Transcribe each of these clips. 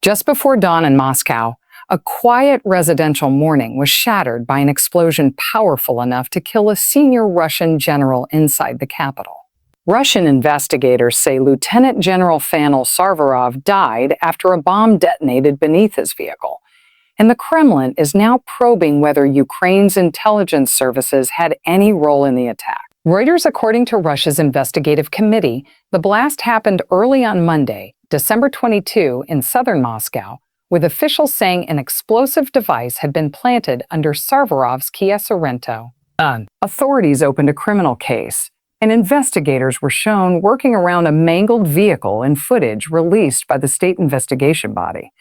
Just before dawn in Moscow, a quiet residential morning was shattered by an explosion powerful enough to kill a senior Russian general inside the capital. Russian investigators say Lieutenant General Fanil Sarvarov died after a bomb detonated beneath his vehicle, and the Kremlin is now probing whether Ukraine's intelligence services had any role in the attack. Reuters, according to Russia's investigative committee, the blast happened early on Monday, December 22, in southern Moscow, with officials saying an explosive device had been planted under Sarvarov's Kia Sorento. Authorities opened a criminal case, and investigators were shown working around a mangled vehicle in footage released by the state investigation body.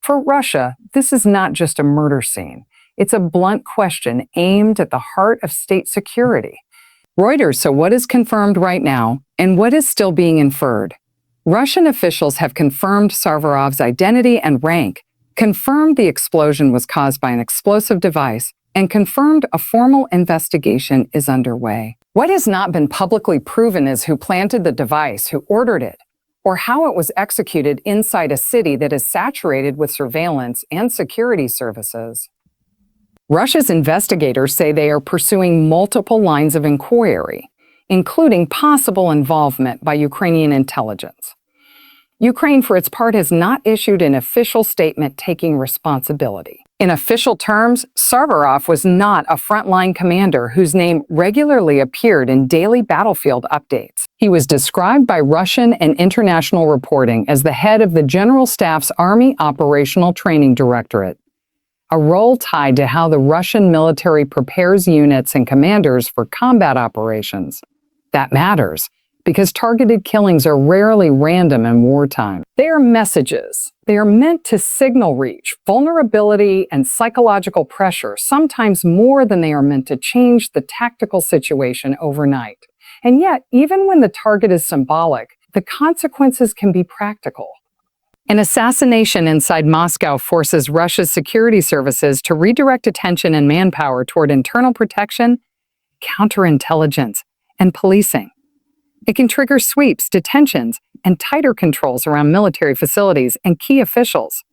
For Russia, this is not just a murder scene. It's a blunt question aimed at the heart of state security. Reuters, so what is confirmed right now, and what is still being inferred? Russian officials have confirmed Sarvarov's identity and rank, confirmed the explosion was caused by an explosive device, and confirmed a formal investigation is underway. What has not been publicly proven is who planted the device, who ordered it, or how it was executed inside a city that is saturated with surveillance and security services. Russia's investigators say they are pursuing multiple lines of inquiry, including possible involvement by Ukrainian intelligence. Ukraine, for its part, has not issued an official statement taking responsibility. In official terms, Sarvarov was not a frontline commander whose name regularly appeared in daily battlefield updates. He was described by Russian and international reporting as the head of the General Staff's Army Operational Training Directorate, a role tied to how the Russian military prepares units and commanders for combat operations. That matters, because targeted killings are rarely random in wartime. They are messages. They are meant to signal reach, vulnerability, and psychological pressure, sometimes more than they are meant to change the tactical situation overnight. And yet, even when the target is symbolic, the consequences can be practical. An assassination inside Moscow forces Russia's security services to redirect attention and manpower toward internal protection, counterintelligence, and policing. It can trigger sweeps, detentions, and tighter controls around military facilities and key officials.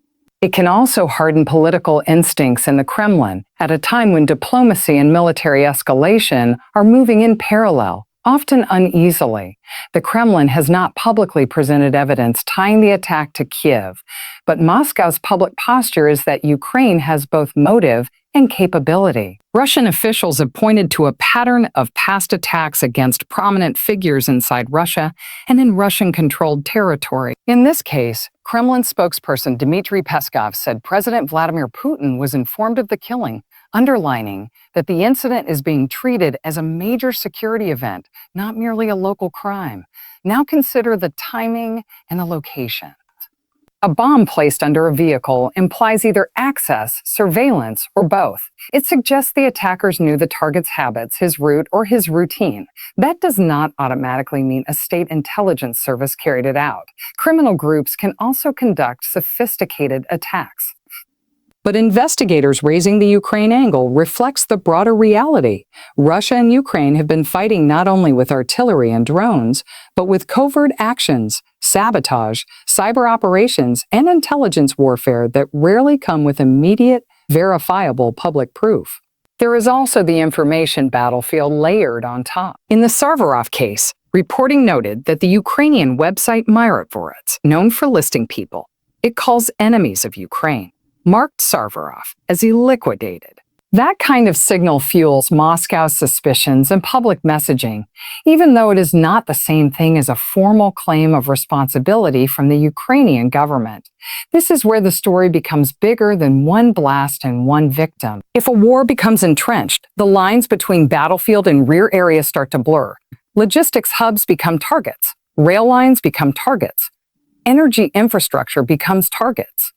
It can also harden political instincts in the Kremlin at a time when diplomacy and military escalation are moving in parallel, often uneasily. The Kremlin has not publicly presented evidence tying the attack to Kiev, but Moscow's public posture is that Ukraine has both motive and capability. Russian officials have pointed to a pattern of past attacks against prominent figures inside Russia and in Russian-controlled territory. In this case, Kremlin spokesperson Dmitry Peskov said President Vladimir Putin was informed of the killing, underlining that the incident is being treated as a major security event, not merely a local crime. Now consider the timing and the location. A bomb placed under a vehicle implies either access, surveillance, or both. It suggests the attackers knew the target's habits, his route, or his routine. That does not automatically mean a state intelligence service carried it out. Criminal groups can also conduct sophisticated attacks. But investigators raising the Ukraine angle reflects the broader reality. Russia and Ukraine have been fighting not only with artillery and drones, but with covert actions, sabotage, cyber operations, and intelligence warfare that rarely come with immediate, verifiable public proof. There is also the information battlefield layered on top. In the Sarvarov case, reporting noted that the Ukrainian website Myratvorets, known for listing people it calls enemies of Ukraine, marked Sarvarov as he liquidated. That kind of signal fuels Moscow's suspicions and public messaging, even though it is not the same thing as a formal claim of responsibility from the Ukrainian government. This is where the story becomes bigger than one blast and one victim. If a war becomes entrenched, the lines between battlefield and rear areas start to blur. Logistics hubs become targets. Rail lines become targets. Energy infrastructure becomes targets.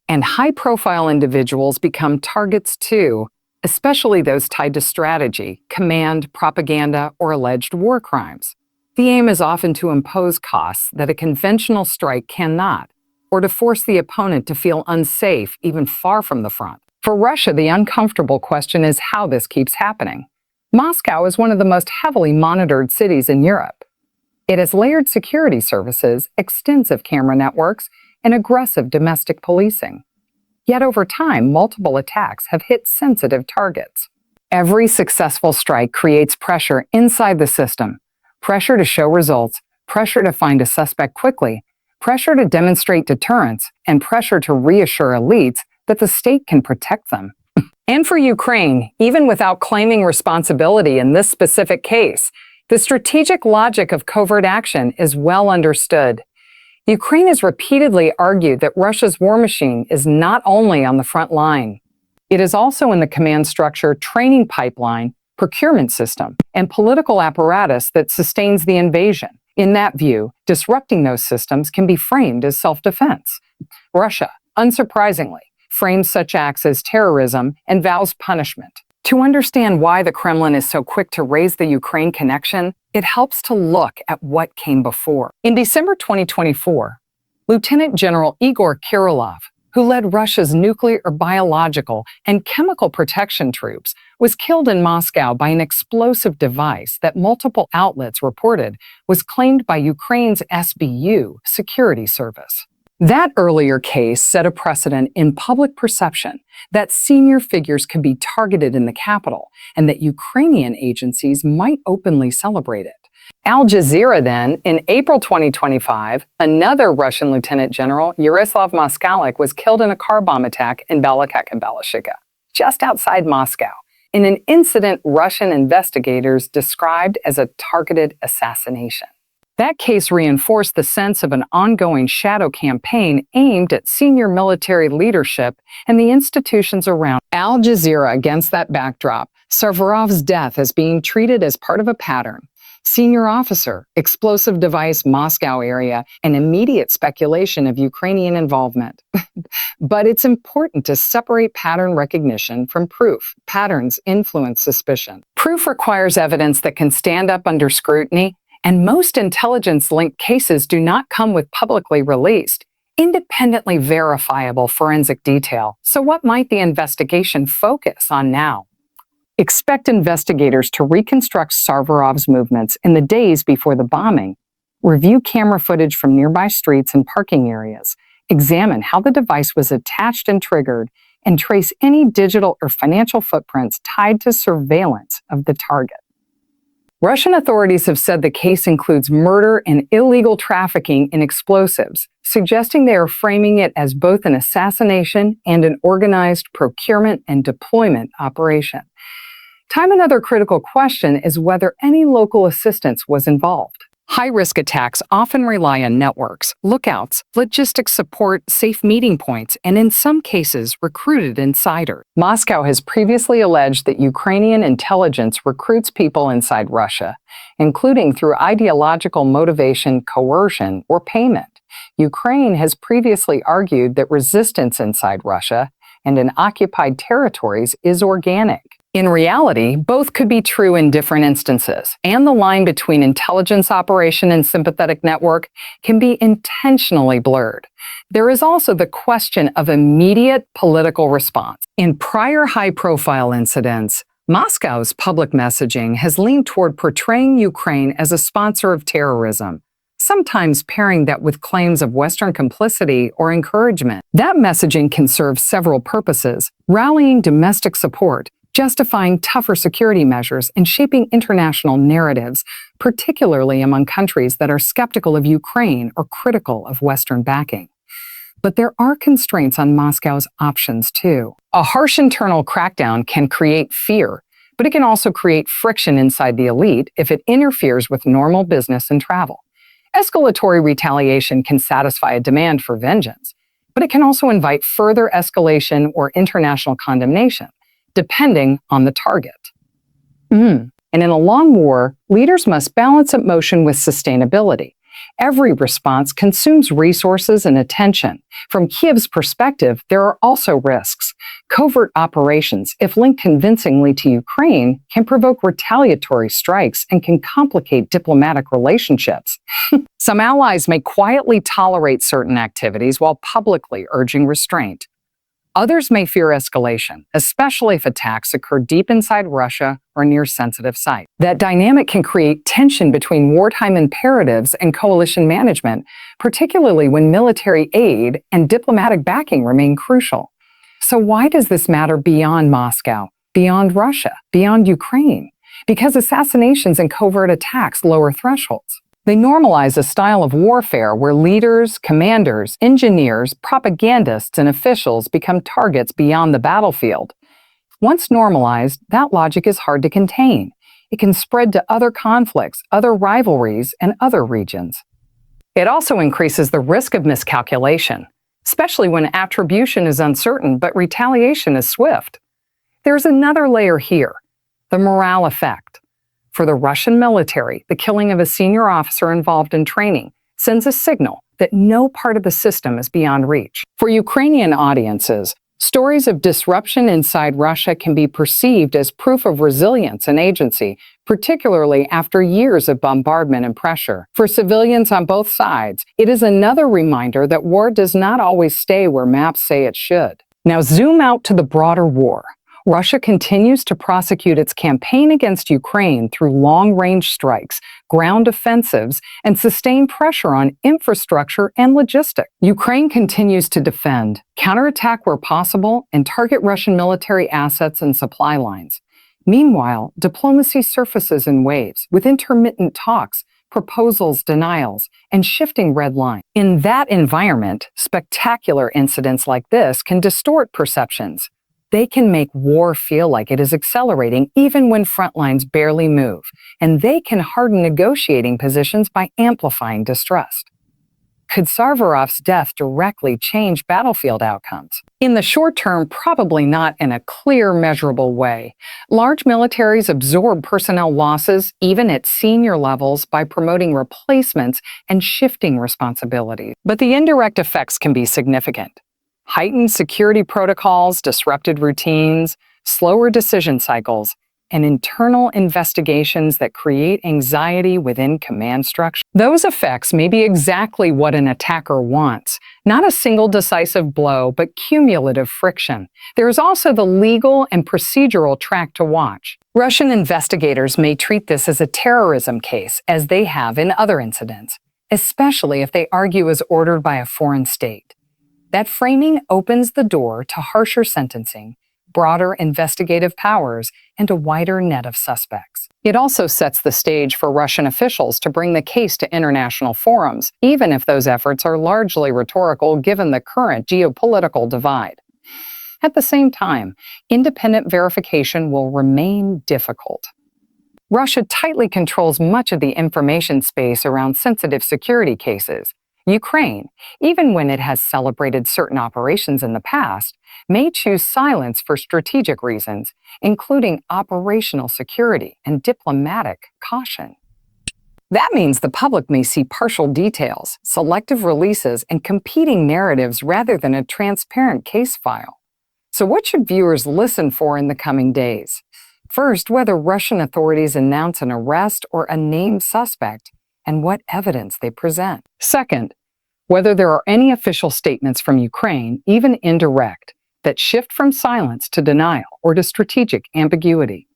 And high-profile individuals become targets too, especially those tied to strategy, command, propaganda, or alleged war crimes. The aim is often to impose costs that a conventional strike cannot, or to force the opponent to feel unsafe even far from the front. For Russia, the uncomfortable question is how this keeps happening. Moscow is one of the most heavily monitored cities in Europe. It has layered security services, extensive camera networks, and aggressive domestic policing. Yet over time, multiple attacks have hit sensitive targets. Every successful strike creates pressure inside the system. Pressure to show results, pressure to find a suspect quickly, pressure to demonstrate deterrence, and pressure to reassure elites that the state can protect them. And for Ukraine, even without claiming responsibility in this specific case, the strategic logic of covert action is well understood. Ukraine has repeatedly argued that Russia's war machine is not only on the front line. It is also in the command structure, training pipeline, procurement system, and political apparatus that sustains the invasion. In that view, disrupting those systems can be framed as self-defense. Russia, unsurprisingly, frames such acts as terrorism and vows punishment. To understand why the Kremlin is so quick to raise the Ukraine connection, it helps to look at what came before. In December 2024, Lieutenant General Igor Kirillov, who led Russia's nuclear, biological, and chemical protection troops, was killed in Moscow by an explosive device that multiple outlets reported was claimed by Ukraine's SBU security service. That earlier case set a precedent in public perception that senior figures could be targeted in the capital and that Ukrainian agencies might openly celebrate it. Al Jazeera then, in April 2025, another Russian Lieutenant General, Yaroslav Moskalik, was killed in a car bomb attack in Balakaka, just outside Moscow, in an incident Russian investigators described as a targeted assassination. That case reinforced the sense of an ongoing shadow campaign aimed at senior military leadership and the institutions around Al Jazeera. Against that backdrop, Sarvarov's death is being treated as part of a pattern. Senior officer, explosive device, Moscow area, and immediate speculation of Ukrainian involvement. But it's important to separate pattern recognition from proof. Patterns influence suspicion. Proof requires evidence that can stand up under scrutiny, and most intelligence-linked cases do not come with publicly released, independently verifiable forensic detail. So what might the investigation focus on now? Expect investigators to reconstruct Sarvarov's movements in the days before the bombing, review camera footage from nearby streets and parking areas, examine how the device was attached and triggered, and trace any digital or financial footprints tied to surveillance of the target. Russian authorities have said the case includes murder and illegal trafficking in explosives, suggesting they are framing it as both an assassination and an organized procurement and deployment operation. Another critical question is whether any local assistance was involved. High-risk attacks often rely on networks, lookouts, logistics support, safe meeting points, and in some cases, recruited insiders. Moscow has previously alleged that Ukrainian intelligence recruits people inside Russia, including through ideological motivation, coercion, or payment. Ukraine has previously argued that resistance inside Russia and in occupied territories is organic. In reality, both could be true in different instances, and the line between intelligence operation and sympathetic network can be intentionally blurred. There is also the question of immediate political response. In prior high-profile incidents, Moscow's public messaging has leaned toward portraying Ukraine as a sponsor of terrorism, sometimes pairing that with claims of Western complicity or encouragement. That messaging can serve several purposes: rallying domestic support, justifying tougher security measures, and shaping international narratives, particularly among countries that are skeptical of Ukraine or critical of Western backing. But there are constraints on Moscow's options, too. A harsh internal crackdown can create fear, but it can also create friction inside the elite if it interferes with normal business and travel. Escalatory retaliation can satisfy a demand for vengeance, but it can also invite further escalation or international condemnation, depending on the target. And in a long war, leaders must balance emotion with sustainability. Every response consumes resources and attention. From Kiev's perspective, there are also risks. Covert operations, if linked convincingly to Ukraine, can provoke retaliatory strikes and can complicate diplomatic relationships. Some allies may quietly tolerate certain activities while publicly urging restraint. Others may fear escalation, especially if attacks occur deep inside Russia or near sensitive sites. That dynamic can create tension between wartime imperatives and coalition management, particularly when military aid and diplomatic backing remain crucial. So why does this matter beyond Moscow, beyond Russia, beyond Ukraine? Because assassinations and covert attacks lower thresholds. They normalize a style of warfare where leaders, commanders, engineers, propagandists, and officials become targets beyond the battlefield. Once normalized, that logic is hard to contain. It can spread to other conflicts, other rivalries, and other regions. It also increases the risk of miscalculation, especially when attribution is uncertain but retaliation is swift. There's another layer here, the morale effect. For the Russian military, the killing of a senior officer involved in training sends a signal that no part of the system is beyond reach. For Ukrainian audiences, stories of disruption inside Russia can be perceived as proof of resilience and agency, particularly after years of bombardment and pressure. For civilians on both sides, it is another reminder that war does not always stay where maps say it should. Now zoom out to the broader war. Russia continues to prosecute its campaign against Ukraine through long-range strikes, ground offensives, and sustained pressure on infrastructure and logistics. Ukraine continues to defend, counterattack where possible, and target Russian military assets and supply lines. Meanwhile, diplomacy surfaces in waves, with intermittent talks, proposals, denials, and shifting red lines. In that environment, spectacular incidents like this can distort perceptions. They can make war feel like it is accelerating even when front lines barely move, and they can harden negotiating positions by amplifying distrust. Could Sarvarov's death directly change battlefield outcomes? In the short term, probably not in a clear, measurable way. Large militaries absorb personnel losses, even at senior levels, by promoting replacements and shifting responsibilities. But the indirect effects can be significant. Heightened security protocols, disrupted routines, slower decision cycles, and internal investigations that create anxiety within command structure. Those effects may be exactly what an attacker wants, not a single decisive blow, but cumulative friction. There is also the legal and procedural track to watch. Russian investigators may treat this as a terrorism case, as they have in other incidents, especially if they argue as ordered by a foreign state. That framing opens the door to harsher sentencing, broader investigative powers, and a wider net of suspects. It also sets the stage for Russian officials to bring the case to international forums, even if those efforts are largely rhetorical given the current geopolitical divide. At the same time, independent verification will remain difficult. Russia tightly controls much of the information space around sensitive security cases. Ukraine, even when it has celebrated certain operations in the past, may choose silence for strategic reasons, including operational security and diplomatic caution. That means the public may see partial details, selective releases, and competing narratives rather than a transparent case file. So what should viewers listen for in the coming days? First, whether Russian authorities announce an arrest or a named suspect, and what evidence they present. Second, whether there are any official statements from Ukraine, even indirect, that shift from silence to denial or to strategic ambiguity.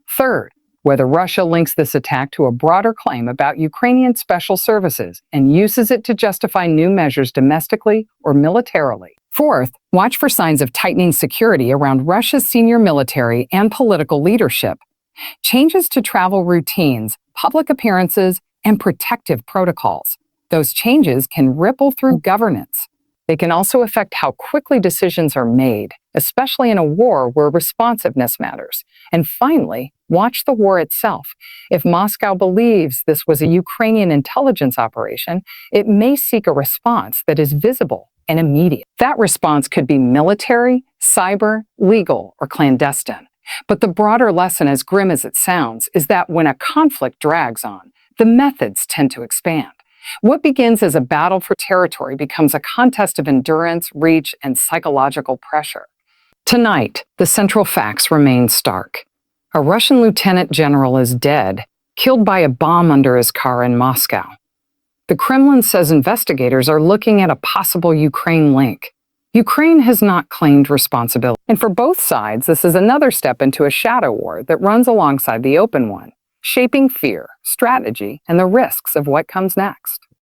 Third, whether Russia links this attack to a broader claim about Ukrainian special services and uses it to justify new measures domestically or militarily. Fourth, watch for signs of tightening security around Russia's senior military and political leadership. Changes to travel routines, public appearances, and protective protocols. Those changes can ripple through governance. They can also affect how quickly decisions are made, especially in a war where responsiveness matters. And finally, watch the war itself. If Moscow believes this was a Ukrainian intelligence operation, it may seek a response that is visible and immediate. That response could be military, cyber, legal, or clandestine. But the broader lesson, as grim as it sounds, is that when a conflict drags on, the methods tend to expand. What begins as a battle for territory becomes a contest of endurance, reach, and psychological pressure. Tonight, the central facts remain stark. A Russian lieutenant general is dead, killed by a bomb under his car in Moscow. The Kremlin says investigators are looking at a possible Ukraine link. Ukraine has not claimed responsibility. And for both sides, this is another step into a shadow war that runs alongside the open one, shaping fear, strategy, and the risks of what comes next.